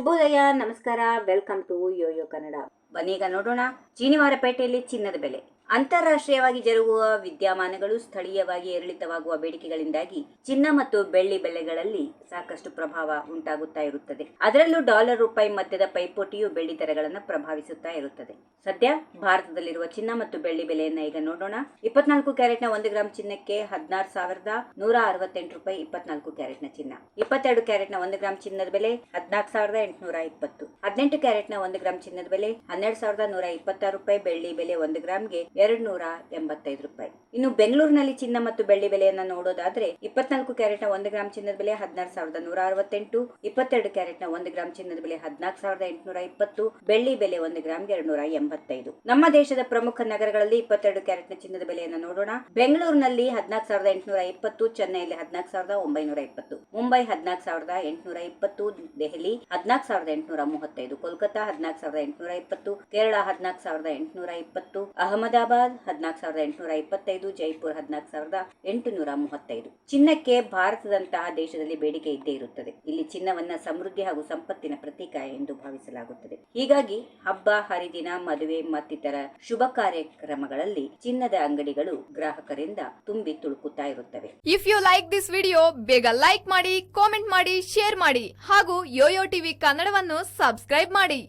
ಶುಭೋದಯ, ನಮಸ್ಕಾರ, welcome to Yoyo Kannada. ಬನ್ನೀಗ ನೋಡೋಣ ಚೀನಿವಾರಪೇಟೆಯಲ್ಲಿ ಚಿನ್ನದ ಬೆಲೆ. ಅಂತಾರಾಷ್ಟ್ರೀಯವಾಗಿ ಜರುಗುವ ವಿದ್ಯಮಾನಗಳು, ಸ್ಥಳೀಯವಾಗಿ ಏರಿಳಿತವಾಗುವ ಬೇಡಿಕೆಗಳಿಂದಾಗಿ ಚಿನ್ನ ಮತ್ತು ಬೆಳ್ಳಿ ಬೆಲೆಗಳಲ್ಲಿ ಸಾಕಷ್ಟು ಪ್ರಭಾವ ಉಂಟಾಗುತ್ತಾ ಇರುತ್ತದೆ. ಅದರಲ್ಲೂ ಡಾಲರ್ ರೂಪಾಯಿ ಮಧ್ಯದ ಪೈಪೋಟಿಯು ಬೆಳ್ಳಿ ದರಗಳನ್ನು ಪ್ರಭಾವಿಸುತ್ತಾ ಇರುತ್ತದೆ. ಸದ್ಯ ಭಾರತದಲ್ಲಿರುವ ಚಿನ್ನ ಮತ್ತು ಬೆಳ್ಳಿ ಬೆಲೆಯನ್ನ ಈಗ ನೋಡೋಣ. 24 ಕ್ಯಾರೆಟ್ನ 1 ಗ್ರಾಂ ಚಿನ್ನಕ್ಕೆ 16,168 ರೂಪಾಯಿ 24 ಕ್ಯಾರೆಟ್ನ ಚಿನ್ನ. 22 ಕ್ಯಾರೆಟ್ನ 1 ಗ್ರಾಂ ಚಿನ್ನದ ಬೆಲೆ 14,820. 18 ಕ್ಯಾರೆಟ್ನ 1 ಗ್ರಾಂ ಚಿನ್ನದ ಬೆಲೆ 12,126 ರೂಪಾಯಿ. ಬೆಳ್ಳಿ ಬೆಲೆ 1 ಗ್ರಾಂಗೆ 285 ರೂಪಾಯಿ. ಇನ್ನು ಬೆಂಗಳೂರಿನಲ್ಲಿ ಚಿನ್ನ ಮತ್ತು ಬೆಳ್ಳಿ ಬೆಲೆಯನ್ನ ನೋಡೋದಾದ್ರೆ 24 ಕ್ಯಾರೆಟ್ನ 1 ಗ್ರಾಂ ಚಿನ್ನದ ಬೆಲೆ 16,168. 22 ಕ್ಯಾರೆಟ್ನ 1 ಗ್ರಾಂ ಚಿನ್ನದ ಬೆಲೆ 14,820. ಬೆಳ್ಳಿ ಬೆಲೆ 1 ಗ್ರಾಂಗೆ 285. ನಮ್ಮ ದೇಶದ ಪ್ರಮುಖ ನಗರಗಳಲ್ಲಿ 22 ಕ್ಯಾರೆಟ್ನ ಚಿನ್ನದ ಬೆಲೆಯನ್ನ ನೋಡೋಣ. ಬೆಂಗಳೂರಿನಲ್ಲಿ 14,820, ಚೆನ್ನೈಯಲ್ಲಿ 14,920, ಮುಂಬೈ 14,820, ದೆಹಲಿ 14,835, ಕೋಲ್ಕತಾ 14,820, ಕೇರಳ 14,820, ಅಹಮದಾಬಾದ್ 14,825, ಜೈಪುರ್ 14,835. ಚಿನ್ನಕ್ಕೆ ಭಾರತದಂತಹ ದೇಶದಲ್ಲಿ ಬೇಡಿಕೆ ಇದ್ದೇ ಇರುತ್ತದೆ. ಇಲ್ಲಿ ಚಿನ್ನವನ್ನ ಸಮೃದ್ಧಿ ಹಾಗೂ ಸಂಪತ್ತಿನ ಪ್ರತೀಕ ಎಂದು ಭಾವಿಸಲಾಗುತ್ತದೆ. ಹೀಗಾಗಿ ಹಬ್ಬ ಹರಿದಿನ, ಮದುವೆ ಮತ್ತಿತರ ಶುಭ ಕಾರ್ಯಕ್ರಮಗಳಲ್ಲಿ ಚಿನ್ನದ ಅಂಗಡಿಗಳು ಗ್ರಾಹಕರಿಂದ ತುಂಬಿ ತುಳುಕುತ್ತಾ ಇರುತ್ತವೆ. If you like this video, ಬೇಗ ಲೈಕ್ ಮಾಡಿ, ಕಾಮೆಂಟ್ ಮಾಡಿ, ಶೇರ್ ಮಾಡಿ ಹಾಗೂ ಯೋಯೋ ಟಿವಿ ಕನ್ನಡವನ್ನು ಸಬ್ಸ್ಕ್ರೈಬ್ ಮಾಡಿ.